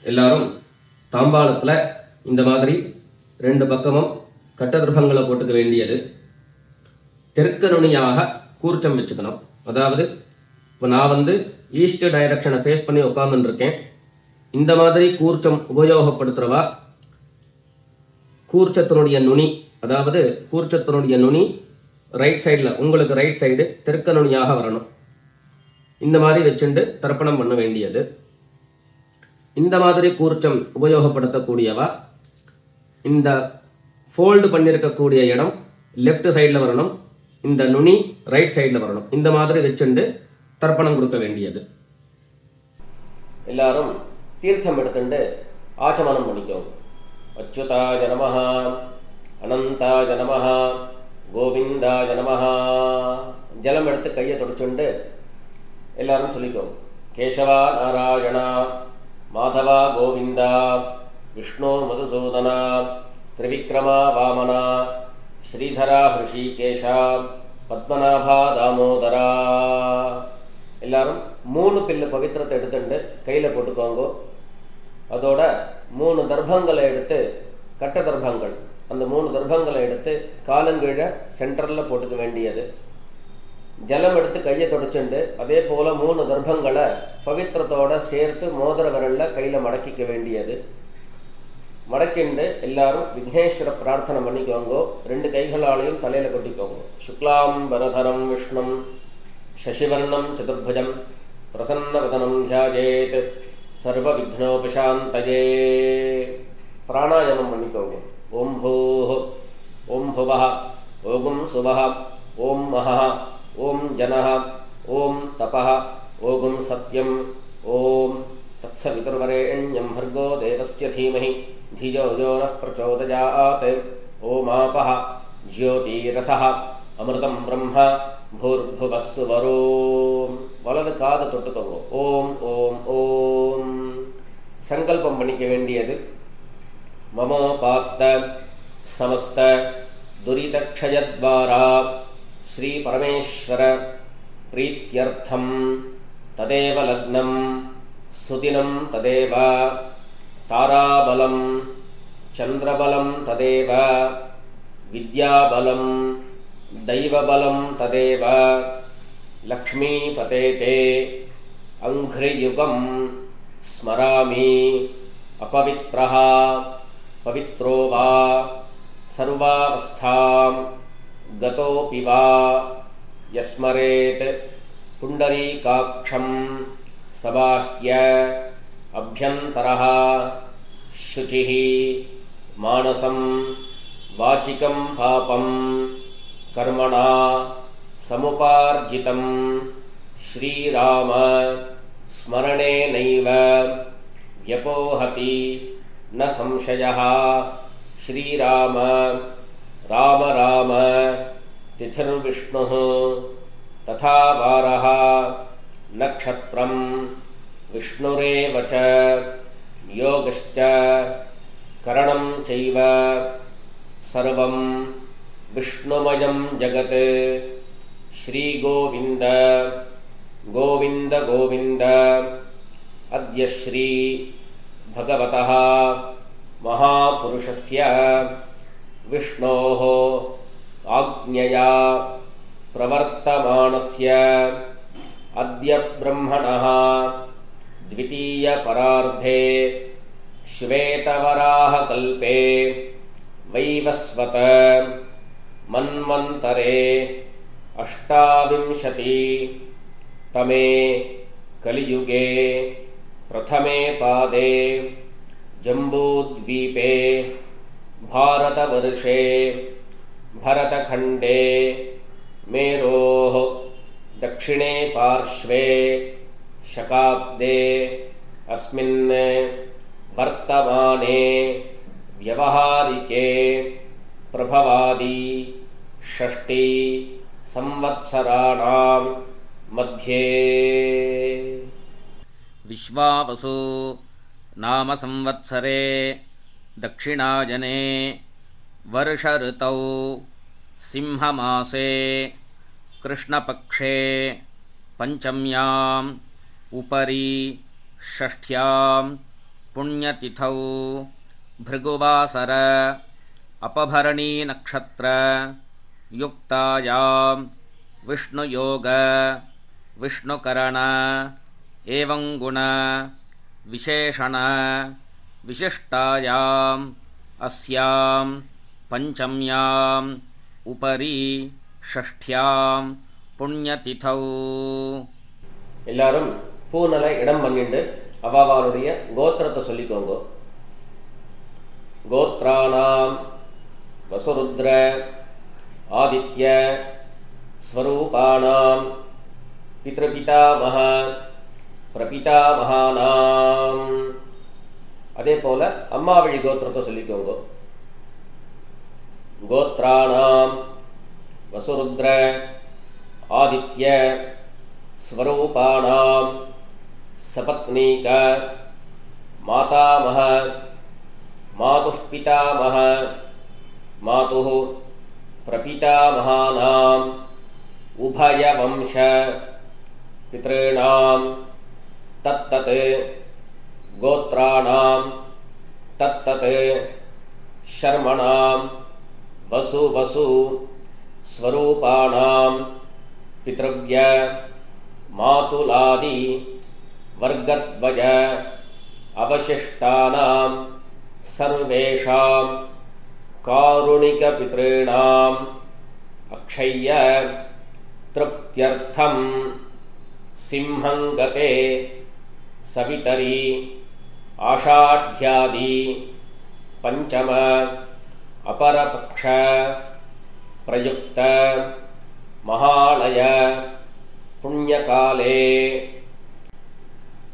எல்லாரும் தாம்பாளத்தில் இந்த மாதிரி 2 பக்கமும் கட்டதிர்பங்களை போட்டுக்க வேண்டியது. தெற்கு நுனியாக கூர்ச்சம் வச்சுக்கணும். அதாவது இப்போ நான் ஈஸ்ட் டைரக்ஷனை ஃபேஸ் பண்ணி உட்காந்துட்டு இருக்கேன். இந்த மாதிரி கூர்ச்சம் உபயோகப்படுத்துகிறவா கூர்ச்சத்தினுடைய நுனி, அதாவது கூர்ச்சத்தினுடைய நுனி ரைட் சைடில், உங்களுக்கு ரைட் சைடு தெற்கு நுனியாக வரணும். இந்த மாதிரி வச்சுட்டு தர்ப்பணம் பண்ண வேண்டியது. இந்த மாதிரி கூர்ச்சம் உபயோகப்படுத்தக்கூடியவா இந்த ஃபோல்டு பண்ணியிருக்கக்கூடிய இடம் லெஃப்ட் சைடில் வரணும், இந்த நுனி ரைட் சைடில் வரணும். இந்த மாதிரி வச்சுட்டு தர்ப்பணம் கொடுக்க வேண்டியது. எல்லாரும் தீர்த்தம் எடுத்துட்டு ஆச்சமனம் பண்ணிக்கோங்க. அச்சுதாய நமஹ, அனந்தாய நமஹ, கோவிந்தாய நமஹ. ஜலம் எடுத்து கையை தொடச்சுண்டு எல்லாரும் சொல்லிக்கோங்க. கேசவா நாராயணா, மாதவா கோவிந்தா, விஷ்ணு மதுசூதனா, திரிவிக்ரமா வாமனா, ஸ்ரீதரா ஹிருஷிகேஷா, பத்மநாபா தாமோதரா. எல்லாரும் 3 பில்லு பவித்திரத்தை எடுத்துட்டு கையில் போட்டுக்கோங்க. அதோட 3 தர்ப்பங்களை எடுத்து, கட்ட தர்ப்பங்கள், அந்த 3 தர்ப்பங்களை எடுத்து காலங்கீழ சென்டரில் போட்டுக்க வேண்டியது. ஜலம் எடுத்து கையை தொடச்சுண்டு அதே போல் 3 தர்ப்பங்களை பவித்திரத்தோட சேர்த்து மோதிர விரலில் கையில் மடக்கிக்க வேண்டியது. மடக்கிண்டு எல்லாரும் விக்னேஸ்வர பிரார்த்தனை பண்ணிக்கோங்க. 2 கைகளாலையும் தலையில் கொட்டிக்கோங்க. சுக்லாம் பரதரம் விஷ்ணும் சசிவர்ணம் சதுர்புஜம் பிரசன்னவதனம் தியாயேத் சர்வ விக்னோபிசாந்தயே. பிராணாயாமம் பண்ணிக்கோங்க. ஓம் பூஹ், ஓம் புவஹ, ஓம் சுவஹ, ஓம் மஹஹ, ஓம் ஜனஹ, ஓம் தபஹ, ஓம் சத்யம், ஓம் தத்சவிதுர்வரேண்யம் भर्गो देवस्य धीमहि धियो यो नः प्रचोदयात्. ओमापः ज्योतिरसः अमृतं ब्रह्म भूर्भुवः सुवरो. வலது காது தொட்டுக்கோங்க. ஓம் ஓம் ஓம். சங்கல்பம் பண்ணிக்க வேண்டியது. மமோபாத்த சமஸ்த துரிதக்ஷயத்வாரா ஸ்ரீ பரமேஸ்வர பிரீத்யர்த்தம் ததேவ லக்னம் சுதினம் ததேவ தாராபலம் சந்திரபலம் ததேவ வித்யாபலம் தைவபலம் ததேவ லக்ஷ்மீபதேதே அங்க்ரியுகம் ஸ்மராமி அபவித்ரஹ பவித்ரோ வா சர்வாவஸ்தாம் கதோபி வா யஸ்மரேத் புண்டரீகாக்ஷம் சபாஹ்ய அப்யந்தரஹ சுசிஹ மானசம் வாசிகம் பாபம் கர்மணா சமுபார்ஜிதம் ஸ்ரீராம ஸ்மரணேனைவ வ்யபோஹதி ந சம்சயः. ஸ்ரீராம ராம ராம திதிர்விஷ்ணுः ததா வாரः நக்ஷத்ரம் விஷ்ணுரேவ ச யோகஸ்ச கரணம் சைவ சர்வம் விஷ்ணுமயம் ஜகத். ஸ்ரீ கோவிந்த கோவிந்த கோவிந்த. அத்ய ஸ்ரீ பகவதः மகாபுருஷஸ்ய விஷ்ணோः ஆக்ஞயா பிரவர்த்தமானஸ்ய அத்ய பிரம்மணः द्वितीय परार्धे श्वेतवराह कल्पे वैवस्वत मन्वन्तरे अष्टाविंशति तमे कलियुगे प्रथमे पादे जम्बूद्वीपे भारतवर्षे भरतखण्डे मेरोः दक्षिणे पार्श्वे शकाब्दे अस्मिन् वर्तमाने व्यवहारिके प्रभवादि षष्टि संवत्सराणां मध्ये. विश्वावसु नाम संवत्सरे दक्षिणायने वर्ष ऋतौ सिंहमासे कृष्णपक्षे पंचम्याम् उपरि षष्ठ्यां पुण्यतिथौ भृगुवासर अपभरणी नक्षत्र युक्तायां विष्णुयोग विष्णुकरण एवं गुण विशेषण विशिष्टायाम् अस्यां पंचम्याम् उपरि षष्ठ्यां पुण्यतिथौ எல்லாரும் பூனலை இடம் பண்ணிட்டு அவாவாளுடைய கோத்திரத்தை சொல்லிக்கோங்க. கோத்ராணாம் வசுருத்ர ஆதித்ய ஸ்வரூபாணாம் பித்ருபிதாமஹ பிரபிதாமஹானாம். அதே போல அம்மாவழி கோத்திரத்தை சொல்லிக்கோங்க. கோத்ராணாம் வசுருத்ர ஆதித்ய ஸ்வரூபாணாம் சபத்னீக மாதாமஹ மாதுः பிதாமஹ மாதுः பிரபிதாமஹானாம் உபயவம்ச பித்ருணாம் தத்தத் கோத்ராணாம் தத்தத் ஷர்மணாம் வசு வசு ஸ்வரூபாணாம் பித்ருவ்ய மாதுலாதி வர்க்கத்வய அவசிஷ்டானாம் சர்வேஷாம் காருணிக பித்ருணாம் அக்ஷய்ய திருப்த்யர்த்தம் சிம்ஹங்கதே சவிதரி ஆஷாಢ்யாதி பஞ்சம அபரபக்ஷ பிரயுக்த மகாலய புண்ணியகாலே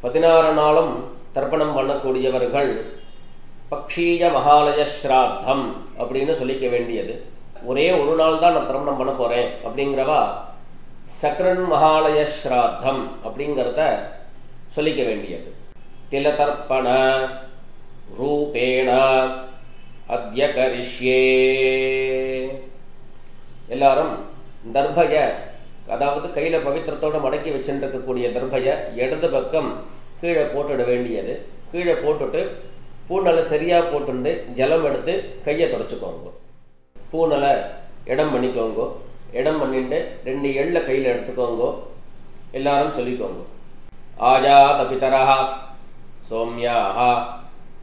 16 நாளும் தர்ப்பணம் பண்ணக்கூடியவர்கள் பக்ஷீய மகாலய ஸ்ராத்தம் அப்படின்னு சொல்லிக்க வேண்டியது. ஒரே ஒரு நாள் தான் நான் தர்ப்பணம் பண்ண போறேன் அப்படிங்கிறவா சக்ரன் மகாலய ஸ்ராத்தம் அப்படிங்கிறத சொல்லிக்க வேண்டியது. திலதர்ப்பண ரூபேண அத்ய கரிஷ்யே. எல்லாரும் தர்பய, அதாவது கையில பவித்திரத்தோட மடக்கி வச்சுருக்கக்கூடிய தர்பய இடது பக்கம் கீழே போட்டுட வேண்டியது. கீழே போட்டுட்டு பூனலை சரியா போட்டுண்டு ஜலம் எடுத்து கையை தொடச்சுக்கோங்க. பூனலை இடம் பண்ணிக்கோங்க. இடம் பண்ணிட்டு 2 எள்ள கையில் எடுத்துக்கோங்க. எல்லாரும் சொல்லிக்கோங்க. ஆஜாத பிதரஹ சௌம்யாஹ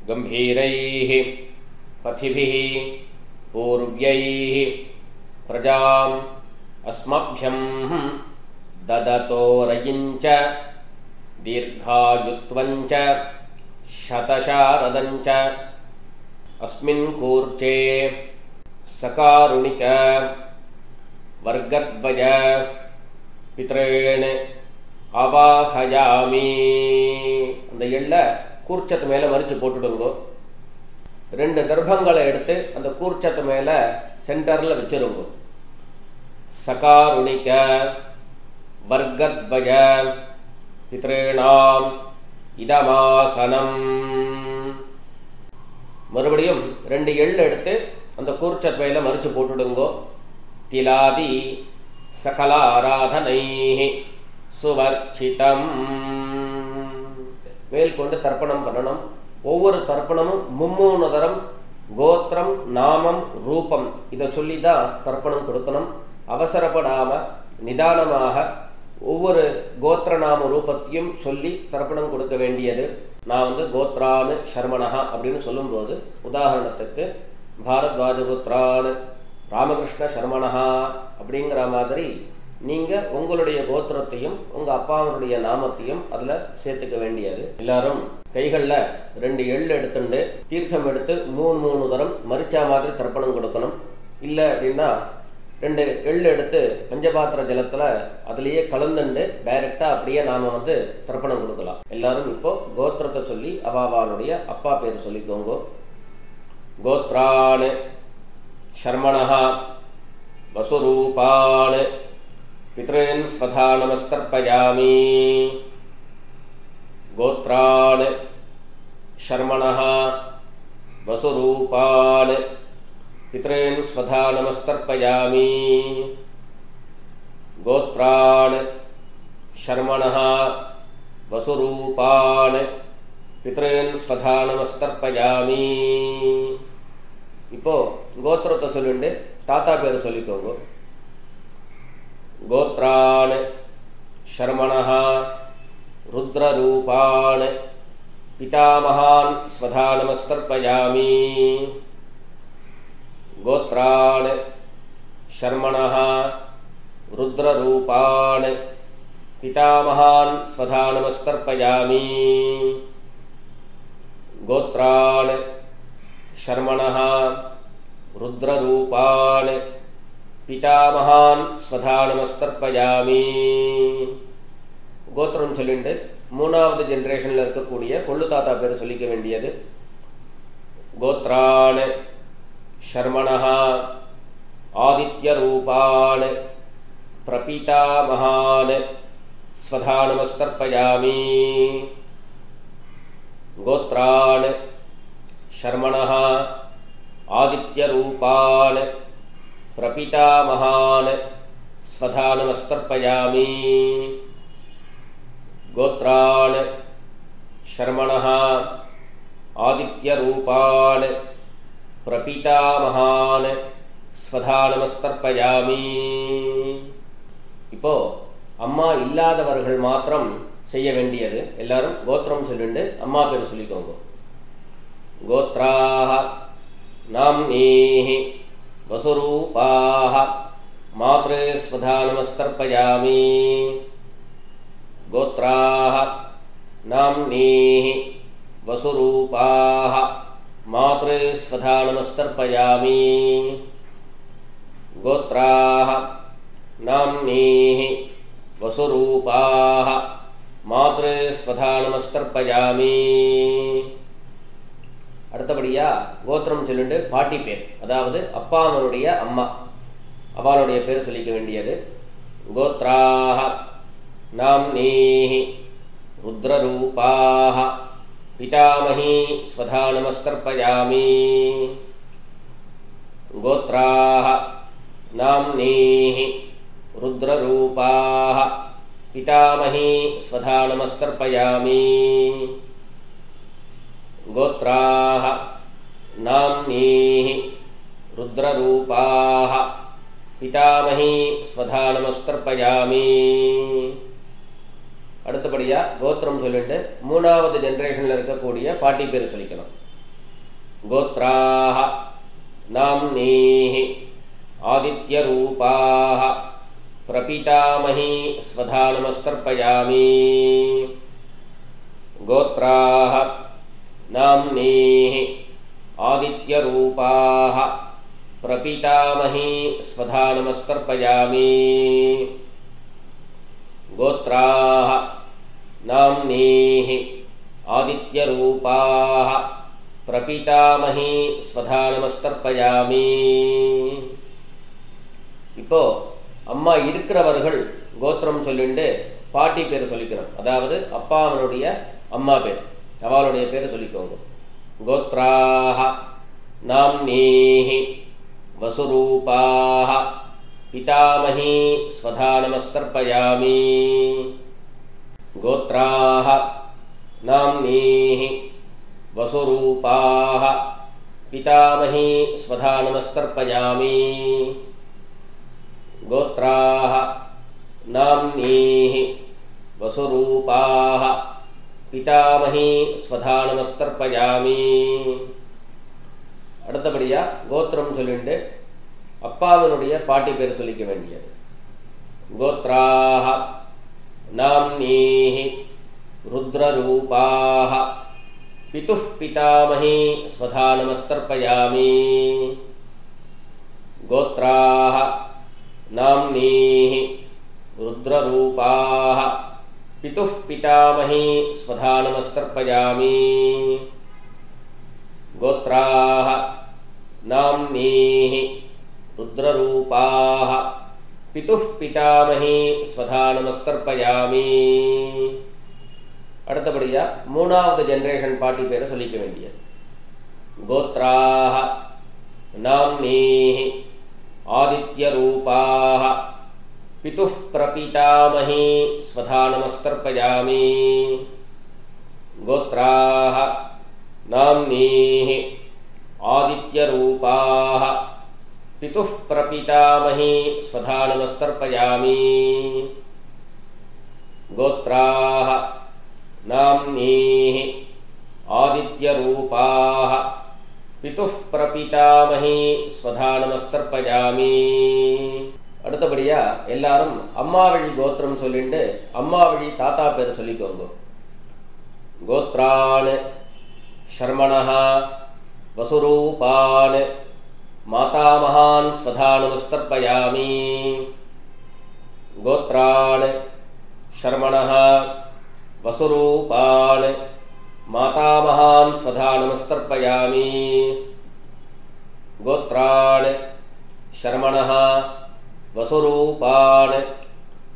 கம்பீரைஹ பதிபிஹ பூர்வ்யைஹ பிரஜாம் அஸ்மப்யம் தததோரயிஞ்ச தீர்காயுத்வஞ்ச சதசாரதஞ்ச அஸ்மின் கூர்ச்சே சகாருணிக வர்க்கத்வய பித்ரேண் அவாஹயாமி. அந்த எள்ள கூர்ச்சத்து மேல மறிச்சு போட்டுடுங்க. 2 தர்ப்பங்களை எடுத்து அந்த கூர்ச்சத்து மேல சென்டர்ல வச்சிருங்க. சகாருணிக வர்க்கத்வய பித்ரேணாம் இதமாசனம். மறுபடியும் 2 எள் எடுத்து அந்த கூர்ச்சத் மேல மறிச்சு போட்டுடுங்கோ. திலாதி சகல ஆராதனை சுவர்ச்சிதம். மேல் கொண்டு தர்ப்பணம் பண்ணணும். ஒவ்வொரு தர்ப்பணமும் 3 தரம் கோத்திரம் நாமம் ரூபம் இதை சொல்லி தான் தர்ப்பணம் கொடுக்கணும். அவசரப்படாம நிதானமாக ஒவ்வொரு கோத்திர நாம ரூபத்தையும் சொல்லி தர்ப்பணம் கொடுக்க வேண்டியது. நான் கோத்ரானு சர்மணஹா அப்படின்னு சொல்லும்போது, உதாரணத்துக்கு பாரத்வாஜ கோத்ரானு ராமகிருஷ்ண சர்மணஹா அப்படிங்கிற மாதிரி நீங்க உங்களுடைய கோத்திரத்தையும் உங்க அப்பாவுடைய நாமத்தையும் அதுல சேர்த்துக்க வேண்டியது. எல்லாரும் கைகள்ல 2 எள் எடுத்துட்டு தீர்த்தம் எடுத்து 3 தரம் மரிச்சா மாதிரி தர்ப்பணம் கொடுக்கணும். இல்லை அப்படின்னா 2 எள் எடுத்து பஞ்சபாத்திர ஜலத்துல அதுலயே கலந்துண்டு டைரக்டா அப்படியே நாம தர்ப்பணம் கொடுக்கலாம். எல்லாரும் இப்போ கோத்திரத்தை சொல்லி அவாவாளுடைய அப்பா பேர் சொல்லிக்கோங்க. கோத்ரான் சர்மணஹா வசுரூபான் பித்ரேன் ஸ்வதா நமஸ்தர்ப்பயாமி. கோத்ரான் சர்மணஹா வசுரூபான் பித்ரேன் ஸ்வதா நமஸ்தர்ப்பயாமி. கோத்ரான் சர்மணஹா வசுரூபான் பித்ரேன் ஸ்வதா நமஸ்தர்ப்பயாமி. இப்போ கோத்திரத்தை சொல்லிட்டு தாத்தா பேர் சொல்லிக்கோங்க. கோத்ரான் ஷர்மணஹ ருத்ரரூபான் பிதாமகான் ஸ்வதா நமஸ்தர்ப்பயாமி. கோத்ரான் ஷர்மணஹ ருத்ரரூபான் பிதாமகான் ஸ்வதா நமஸ்தர்ப்பயாமி. கோத்ரான் ஷர்மணஹ ருத்ரரூபான் பிதாமகான் ஸ்வதா நமஸ்தர்ப்பயாமி. கோத்திரம் சொல்லிட்டு மூணாவது ஜெனரேஷனில் இருக்கக்கூடிய கொள்ளு தாத்தா பேர் சொல்லிக்க வேண்டியது. கோத்ரான் ஷர்மணஹ ஆதித்யரூபான் பிரபிதாமகான் ஸ்வதா நமஸ்தர்ப்பயாமி. கோத்ரான் ஷர்மணஹ ஆதித்யரூபான் பிரபிதாமகான் ஸ்வதா நமஸ்தர்ப்பயாமி. கோத்ரான் ஷர்மணஹ ஆதித்யரூபான் பிரபிதாமகான் ஸ்வதா நமஸ்தர்ப்பயாமி. இப்போ அம்மா இல்லாதவர்கள் மாத்திரம் செய்ய வேண்டியது. எல்லாரும் கோத்திரம் சொல்லிட்டு அம்மா பேர் சொல்லிக்கோங்க. கோத்ராஹ நாம்னீஹி வசுரூபாஹ மாத்ரே ஸ்வதா நமஸ்தர்ப்பயாமி. கோத்ராஹ நாம்னீஹி வசுரூபாஹ மாத்ரே ஸ்வதா நமஸ்தர்ப்பயாமி. கோத்ராஹ நாம்னீஹி வசுரூபாஹ மாத்ரே ஸ்வதா நமஸ்தர்ப்பயாமி. அடுத்தபடியா கோத்திரம் சொல்லிட்டு பாட்டி பேர், அதாவது அப்பாவனுடைய அம்மா அவளுடைய பேர் சொல்லிக்க வேண்டியது. கோத்ராஹ நாம்னீஹி ருத்ரரூபாஹ பிதாமஹி ஸ்வதா நமஸ்தர்ப்பயாமி. கோத்ராஹ நாம்னீஹி ருத்ரரூபாஹ பிதாமஹி ஸ்வதா நமஸ்தர்ப்பயாமி. கோத்ராஹ நாம்னீஹி ருத்ரரூபாஹ பிதாமஹி ஸ்வதா நமஸ்தர்ப்பயாமி. அடுத்தபடியா கோத்திரம் சொல்லிட்டு மூணாவது ஜெனரேஷன்ல இருக்கக்கூடிய பாட்டி பேர் சொல்லிக்கணும். கோத்ராஹ நாம்னீஹி ஆதித்யரூபாஹ பிரபிதாமஹி ஸ்வதா நமஸ்தர்ப்பயாமி. கோத்ராஹ நாம்னீஹி ஆதித்யரூபாஹ பிரபிதாமஹி ஸ்வதா நமஸ்தர்ப்பயாமி. கோத்ராஹ நாம்னீஹி ஆதித்யரூபாஹ பிரபிதாமஹி ஸ்வதா நமஸ்தர்ப்பயாமி. இப்போ அம்மா இருக்கிறவர்கள் கோத்திரம் சொல்லிட்டு பாட்டி பேர் சொல்லிக்கணும். அதாவது அப்பாவனுடைய அம்மா பேர் அவளுடைய பேர் சொல்லிக்கோங்க. கோத்ராஹ நாம்னீஹி வசுரூபாஹ பிதாமஹி ஸ்வதா நமஸ்தர்ப்பயாமி. கோத்ராஹ நாம்னீஹி வசுரூபாஹ பிதாமஹி ஸ்வதா நமஸ்தர்ப்பயாமி. கோத்ராஹ நாம்னீஹி வசுரூபாஹ பிதாமஹி ஸ்வதா நமஸ்தர்ப்பயாமி. அடுத்தபடியா கோத்திரம் சொல்லிட்டு அப்பாவினுடைய பாட்டி பேர் சொல்லிக்க வேண்டியது. கோத்ராஹ நாம்னீஹி ருத்ரரூபாஹ பிதுஹ் பிதாமஹி ஸ்வதா நமஸ்தர்ப்பயாமி. கோத்ராஹ நாம்னீஹி ருத்ரரூபாஹ பிதுஹ் பிதாமஹி ஸ்வதா நமஸ்தர்ப்பயாமி. கோத்ராஹ நாம்னீஹி ருத்ரரூபாஹ பிதுஹ் பிதாமஹி ஸ்வதா நமஸ்தர்ப்பயாமி. அடுத்தபடியா மூணாவது ஜெனரேஷன் பாட்டி பேரை சொல்லிக்க வேண்டியது. கோத்ராஹ நாம்னீஹி ஆதித்யரூபாஹ பிதுஹ் பிரபிதாமஹி ஸ்வதா நமஸ்தர்ப்பயாமி. गोत्राः नाम्नीः आदित्यरूपाः पितुः प्रपितामही स्वधा नमस्तर्पयामि गोत्राः नाम्नीः आदित्यरूपाः पितुः प्रपितामही स्वधा नमस्तर्पयामि அடுத்தபடியா எல்லாரும் அம்மா வழி கோத்திரம் சொல்லிட்டு அம்மா வழி தாத்தா பேர் சொல்லிக்கோங்க. கோத்ரான் ஷர்மணஹ வசுரூபான் மாதாமகான் ஸ்வதா நமஸ்தர்ப்பயாமி. கோத்ரான் ஷர்மணஹ வசுரூபான் மாதாமகான் ஸ்வதா நமஸ்தர்ப்பயாமி. கோத்ரான் ஷர்மணஹ வசுரூபான்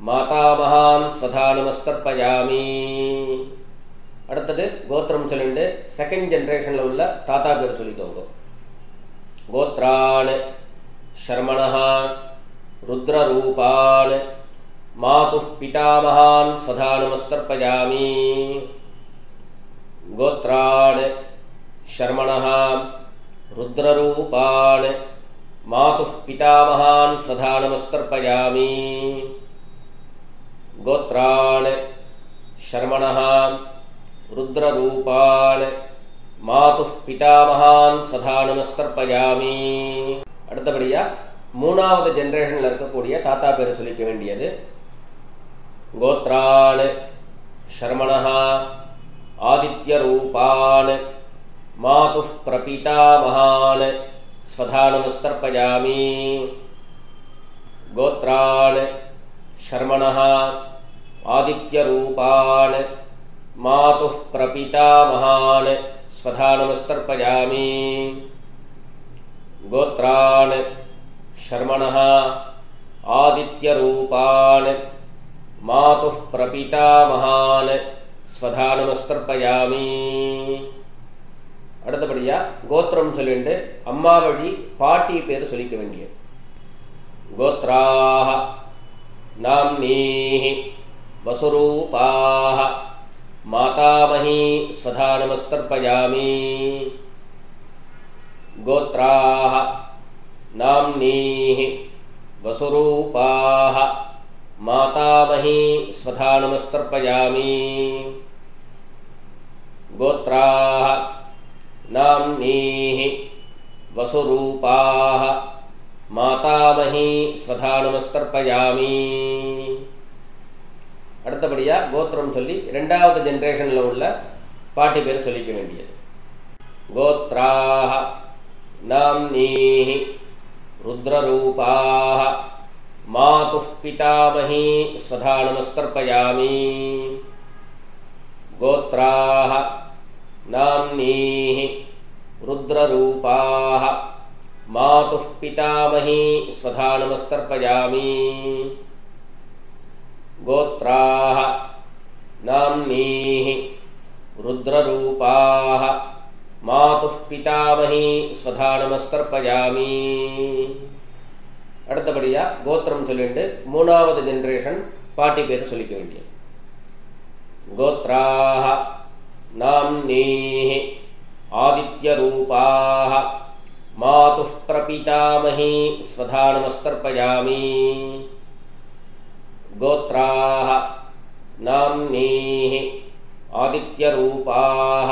மாதாமகான் ஸ்வதா நமஸ்தர்ப்பயாமி. அடுத்தது கோத்திரம் சொல்லிட்டு செகண்ட் ஜெனரேஷன்ல உள்ள தாத்தா பேர் சொல்லிக்கோங்க. கோத்ரான் ஷர்மணஹ ருத்ரரூபான் மாதுः பிதாமகான் ஸ்வதா நமஸ்தர்ப்பயாமி. கோத்ரான் ஷர்மணஹ ருத்ரரூபான் मातुः पितामहान् स्वधा नमस्तर्पयामि. गोत्रान् शर्मणः रुद्ररूपान् मातुः पितामहान् स्वधा नमस्तर्पयामि. அடுத்தபடியா மூணாவது ஜெனரேஷன்ல இருக்கக்கூடிய தாத்தா பேர் சொல்லிக்க வேண்டியது. கோத்ரான் ஷர்மணः ஆதித்யரூபான் मातुः प्रपितामहान् स्वधा नमस्तर्पयामि. गोत्रान् शर्मणः आदित्यरूपान् मातुः प्रपितामहान् स्वधा नमस्तर्पयामि. गोत्रान् शर्मणः आदित्यरूपान् मातुः प्रपितामहान् स्वधा नमस्तर्पयामि. அடுத்தபடியா கோத்திரம் சொல்லிட்டு அம்மா வழி பாட்டி பேர் சொல்லிக்க வேண்டியது. கோத்ராஹ நாம்னீஹ வசுரூபாஹ மாதாமஹி ஸ்வதா நமஸ்தர்ப்பயாமி. கோத்ராஹ நாம்னீஹ வசுரூபாஹ மாதாமஹி ஸ்வதா நமஸ்தர்ப்பயாமி. கோத்ராஹ नाम्नीः वसुरूपाः मातामही स्वधा नमस्तर्पयामि. அடுத்தபடியா கோத்திரம் சொல்லி இரண்டாவது ஜெனரேஷன்ல உள்ள பாட்டி பேர் சொல்லிக்க வேண்டியது. கோத்ராஹ நாம்னீஹ ருத்ரரூபாஹ மாதுः பிதாமஹி ஸ்வதா நமஸ்தர்ப்பயாமி. கோத்ராஹ नाम्नीः रुद्ररूपाः मातुः पितामही स्वधा नमस्तर्पयामि. गोत्राः नाम्नीः रुद्ररूपाः मातुः पितामही स्वधा नमस्तर्पयामि. அடுத்தபடியா கோத்திரம் சொல்லிட்டு மூணாவது ஜெனரேஷன் பாட்டி பேர் சொல்லிக்க வேண்டியது. கோத்ராஹ नाम्नीः आदित्यरूपाः मातुः प्रपितामही स्वधा नमस्तर्पयामि. गोत्राः नाम्नीः आदित्यरूपाः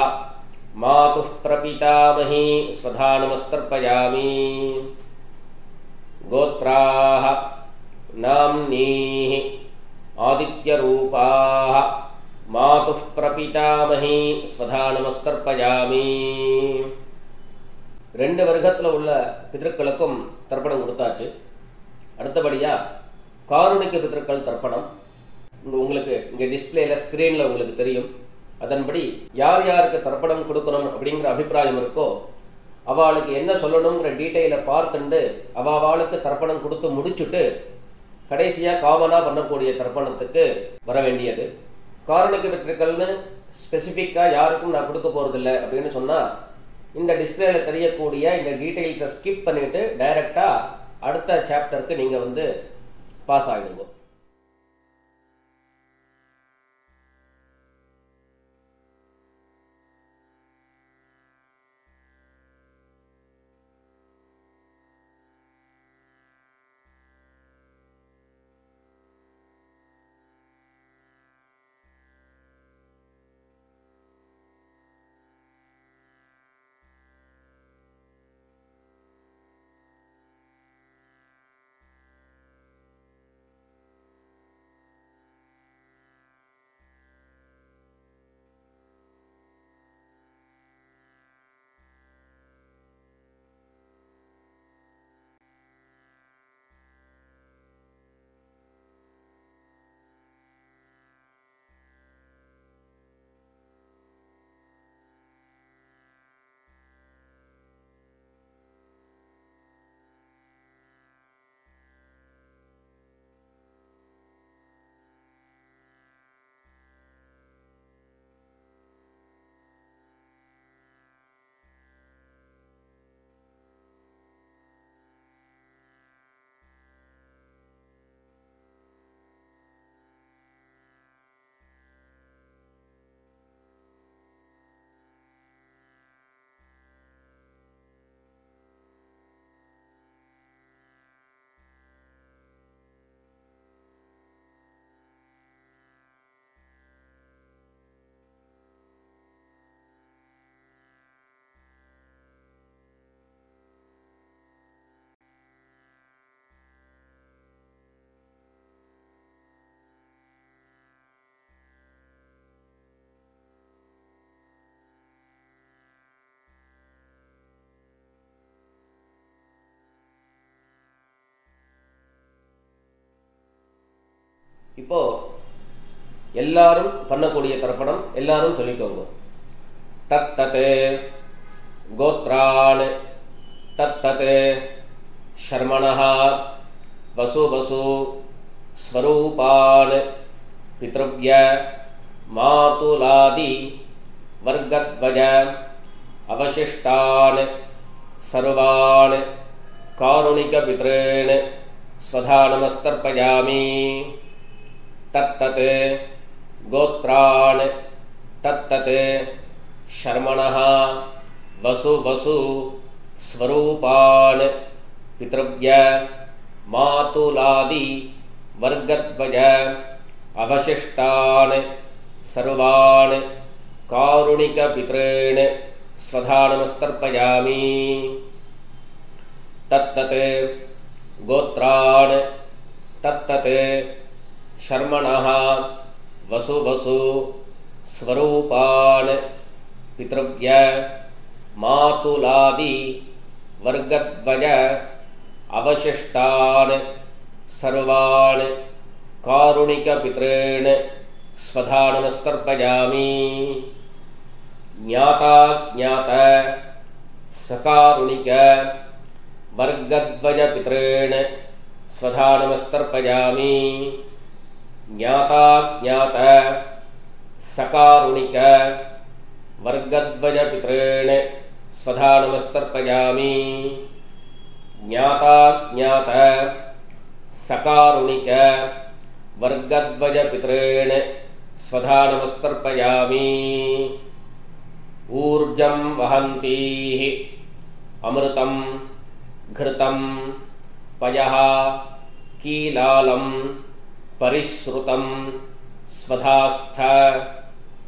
मातुः प्रपितामही स्वधा नमस्तर्पयामि. गोत्राः नाम्नीः आदित्यरूपाः मातुः प्रपितामही स्वधा नमस्तर्पयामि. ரெண்டு வர்க்கத்துல உள்ள பித்ருக்களுக்கும் தர்ப்பணம் கொடுத்தாச்சு. அடுத்தபடியா காருணிக பித்ருக்கள் தர்ப்பணம் உங்களுக்கு இங்க டிஸ்பிளேல ஸ்கிரீன்ல உங்களுக்கு தெரியும். அதன்படி யார் யாருக்கு தர்ப்பணம் கொடுக்கணும் அப்படிங்கிற அபிப்பிராயம் இருக்கோ அவளுக்கு என்ன சொல்லணுங்கிற டீட்டெயிலை பார்த்துண்டு அவளுக்கு தர்ப்பணம் கொடுத்து முடிச்சுட்டு கடைசியா காமனா பண்ணக்கூடிய தர்ப்பணத்துக்கு வர வேண்டியது. காரணிக பித்ருக்கள்னு ஸ்பெசிஃபிக்கா யாருக்கும் நான் கொடுக்க போறதில்லை அப்படின்னு சொன்னா இந்த டிஸ்பிளேல தெரியக்கூடிய இந்த டீட்டெயில்ஸை ஸ்கிப் பண்ணிட்டு டைரக்டா அடுத்த சாப்டருக்கு நீங்க வந்து பாஸ் ஆகிடுங்க. இப்போ எல்லாரும் பண்ணக்கூடிய தர்ப்பணம் எல்லாரும் சொல்லிக்கோங்க. தத்தத் கோத்ரான் தத்தத் ஷர்மணஹ வசு வசு ஸ்வரூபான் பித்ருவ்ய மாதுலாதி வர்கத்வஜ அவசிஷ்டான் சர்வான் காருணிக பித்ரேன் ஸ்வதா நமஸ்தர்ப்பயாமி. தத்தத் கோத்ரான் தத்தத் ஷர்மணஹ வசு வசு ஸ்வரூபான் பித்ருவ்ய மாதுலாதி வர்கத்வஜ அவசிஷ்டான் சர்வான் காருணிக பித்ரேன் ஸ்வதா நமஸ்தர்ப்பயாமி. தத்தத் கோத்ரான் தத்தத் ஷர்மணஹ வசு வசு ஸ்வரூபான் பித்ருவ்ய மாதுலாதி வர்கத்வஜ அவசிஷ்டான் சர்வான் காருணிக பித்ரேன் ஸ்வதா நமஸ்தர்ப்பயாமி. ஞாதா ஞாத சகாருணிக வர்கத்வஜ பித்ரேன் ஸ்வதா நமஸ்தர்ப்பயாமி. ஞாதா ஞாத சகாருணிக வர்கத்வஜ பித்ரேன் ஸ்வதா நமஸ்தர்ப்பயாமி. ஞாதா ஞாத சகாருணிக வர்கத்வஜ பித்ரேன் ஸ்வதா நமஸ்தர்ப்பயாமி. ஊர்ஜம் வஹந்தீஹி அமிர்தம் घृतं पयः कीलालं परिश्रुतं स्वधास्थ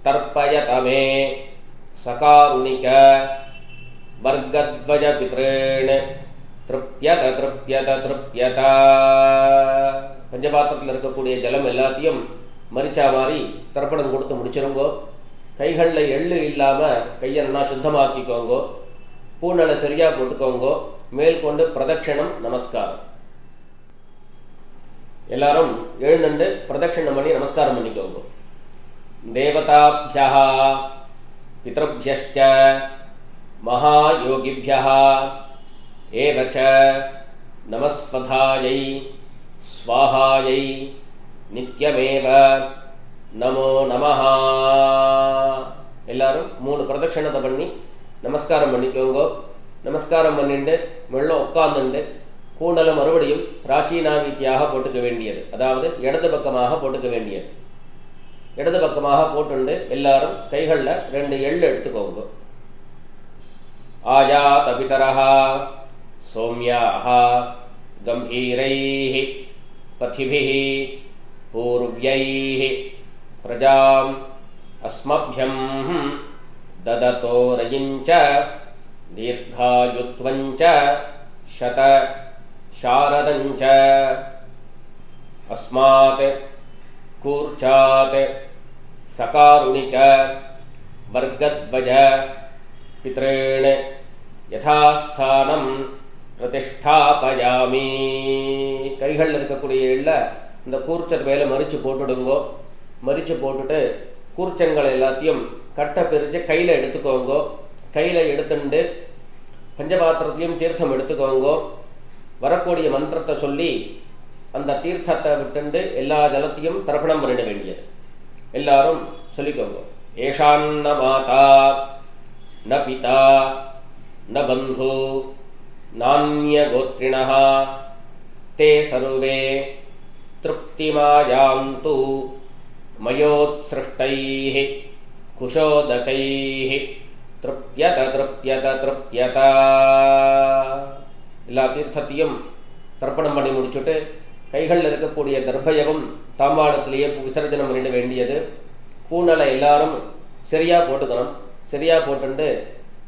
तर्पयत मे सकारुणिक वर्गद्वज पितॄन् तृप्यत तृप्यत तृप्यत. பஞ்சபாத்திரத்தில் இருக்கக்கூடிய ஜலம் எல்லாத்தையும் மரிச்சா மாதிரி தர்ப்பணம் கொடுத்து முடிச்சிருங்கோ. கைகளில் எள்ளு இல்லாமல் கையை நல்லா சுத்தமாக்கிக்கோங்கோ. பூனலை சரியா போட்டுக்கோங்கோ. மேல் கொண்டு பிரதட்சணம் நமஸ்காரம். எல்லாரும் எழுந்துண்டு பிரதட்சணம் பண்ணி நமஸ்காரம் பண்ணிக்கோங்க. தேவதாப்யஹ பித்ருப்யஷ்ச மகாயோகிப்யஹ ஏவச நமஸ்வதாயை ஸ்வாஹாயை நித்யமேவ நமோ நமஹ. எல்லாரும் 3 பிரதட்சணத்தை பண்ணி நமஸ்காரம் பண்ணிக்கோங்க. நமஸ்காரம் பண்ணிட்டு மெல்ல உட்கார்ந்துண்டு கூண்டலை மறுபடியும் பிராச்சீனாவித்தியாக போட்டுக்க வேண்டியது, அதாவது இடது பக்கமாக போட்டுக்க வேண்டியது. இடது பக்கமாக போட்டுண்டு எல்லாரும் கைகளில் 2 எள்ளு எடுத்துக்கோங்க. ஆயாத பிதரஹ சௌம்யாஹ கம்பீரைஹி பதிபிஹி பூர்வ்யைஹி பிரஜாம் அஸ்மப்யம் தததோ ரயிஞ்ச தீர்காயுத்வஞ்ச சத சாரதஞ்ச அஸ்மாத் கூர்ச்சாத் சகாருணிக வர்கத்வஜ பித்ரேண யதாஸ்தானம் பிரதிஷ்டாபயாமி. கைகளில் இருக்கக்கூடிய எள்ள இந்த கூர்ச்சர் மேலே மறித்து போட்டுடுங்கோ. மறித்து போட்டுட்டு கூர்ச்சங்களை எல்லாத்தையும் கட்டை பிரித்து கையில் எடுத்துக்கோங்கோ. கையில் எடுத்துட்டு பஞ்சபாத்திரத்தையும் தீர்த்தம் எடுத்துக்கோங்கோ. வரக்கூடிய மந்திரத்தை சொல்லி அந்த தீர்த்தத்தை விட்டுண்டு எல்லா ஜலத்தையும் தர்ப்பணம் பண்ணிட வேண்டியது. எல்லாரும் சொல்லிக்கோங்க. ஏஷான்ன மாதா ந பிதா ந பந்து நான்ய கோத்ரிணஹ தே சர்வே திருப்திமாயாந்து மயோத்ஸ்ருஷ்டைஹ குஷோதகைஹ திருப்யத திருப்யத திருப்யத. எல்லா தீர்த்தத்தையும் தர்ப்பணம் பண்ணி முடிச்சுட்டு கைகளில் இருக்கக்கூடிய கர்ப்பயகம் தாம்பாளத்திலேயே விசர்ஜனம் பண்ணிட வேண்டியது. பூனலை எல்லாரும் சரியா போட்டுக்கணும். சரியா போட்டுண்டு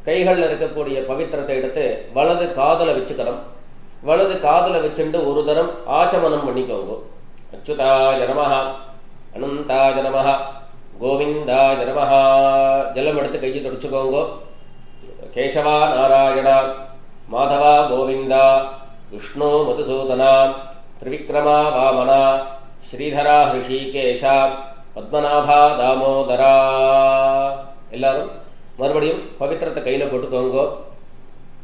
கைகளில் இருக்கக்கூடிய பவித்திரத்தை எடுத்து வலது காதலை வச்சுக்கணும். வலது காதலை வச்சுட்டு ஒரு தரம் ஆச்சமனம் பண்ணிக்கோங்க. அச்சுதாய நமஹ அனந்தாய நமஹ கோவிந்தாய நமஹ. ஜலம் எடுத்து கையை தொடச்சுக்கோங்க. கேசவா நாராயணா மாதவா கோவிந்தா விஷ்ணு மதுசூதனா திரிவிக்ரமா வாமனா ஸ்ரீதரா ஹிருஷிகேஷா பத்மநாபா தாமோதரா. எல்லாரும் மறுபடியும் பவித்திரத்தை கையில் போட்டுக்கோங்க.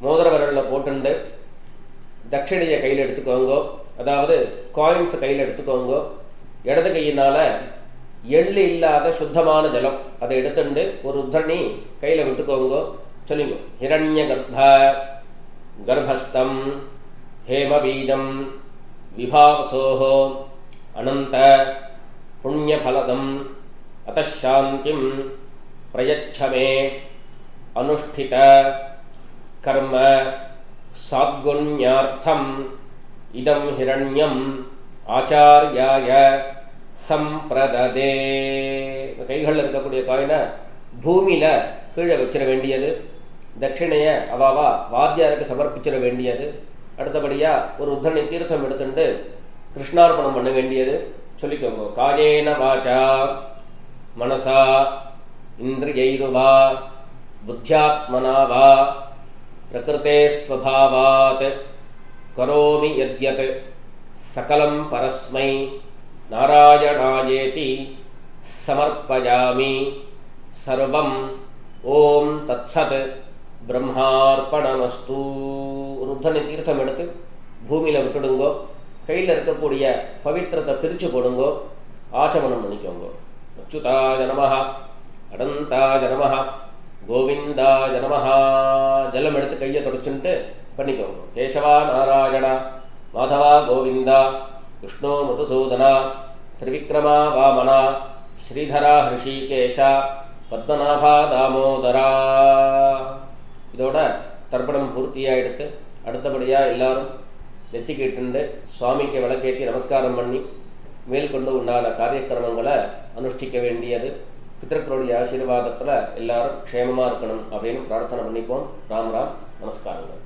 மோதிர விரலில் போட்டுண்டு தட்சிணையை கையில் எடுத்துக்கோங்க. அதாவது காயின்ஸை கையில் எடுத்துக்கோங்க. இடது கையினால் எள்ளு இல்லாத சுத்தமான ஜலம் அதை எடுத்துட்டு ஒரு உத்தரணி கையில் விட்டுக்கோங்க. சொல்லுங்க. ஹிரண்ய கர்ப்ப கர்ப்பஸ்தம் ஹேமபீஜம் விபாவசோஹோ அனந்த புண்ணியபலதம் அதாந்திம் பிரயச்சமே அனுஷ்டித கர்ம சாத்குண்யார்த்தம் இதம் ஹிரண்யம் ஆச்சார்யாய சம்பிரததே. கைகளில் இருக்கக்கூடிய காயினை பூமியில கீழே வச்சிட வேண்டியது. தட்சிணையை அவாவா வாத்தியாருக்கு சமர்ப்பிச்சிட வேண்டியது. அடுத்தபடியா ஒரு உத்தரணி தீர்த்தம் எடுத்துட்டு கிருஷ்ணார்ப்பணம் பண்ண வேண்டியது. சொல்லிக்கோங்க. காயேன வாசா மனசா இந்திரியைருவா புத்தியாத்மனா வா பிரகிருதே ஸ்வபாவாத் கரோமி யத்யத் சகலம் பரஸ்மை நாராயணாயேதி சமர்ப்பயாமி சர்வம் ஓம் தத்சத் பிரம்மார்ப்பணமஸ்து. ருத்தனை தீர்த்தம் எடுத்து பூமியில் விட்டுடுங்கோ. கையில் இருக்கக்கூடிய பவித்திரத்தை பிரித்து போடுங்கோ. ஆச்சமனம் பண்ணிக்கோங்க. அச்சுதாய நமஹ, அனந்தாய நமஹ, கோவிந்தாய நமஹ. ஜலம் எடுத்து கையை தொடச்சுட்டு பண்ணிக்கோங்க. கேசவா நாராயணா மாதவா கோவிந்தா விஷ்ணு மதுசூதனா திரிவிக்ரமா வாமனா ஸ்ரீதரா ஹிருஷிகேஷா பத்மநாபா தாமோதரா. இதோட தர்ப்பணம் பூர்த்தியாயிடுத்து. அடுத்தபடியாக எல்லாரும் நெத்தி கேட்டுண்டு சுவாமிக்கு விளக்கேற்றி நமஸ்காரம் பண்ணி மேற்கொண்டு உண்டான காரியக்கிரமங்களை அனுஷ்டிக்க வேண்டியது. பித்தர்களுடைய ஆசீர்வாதத்தில் எல்லாரும் க்ஷேமமாக இருக்கணும் அப்படின்னு பிரார்த்தனை பண்ணிப்போம். ராம் ராம். நமஸ்காரங்கள்.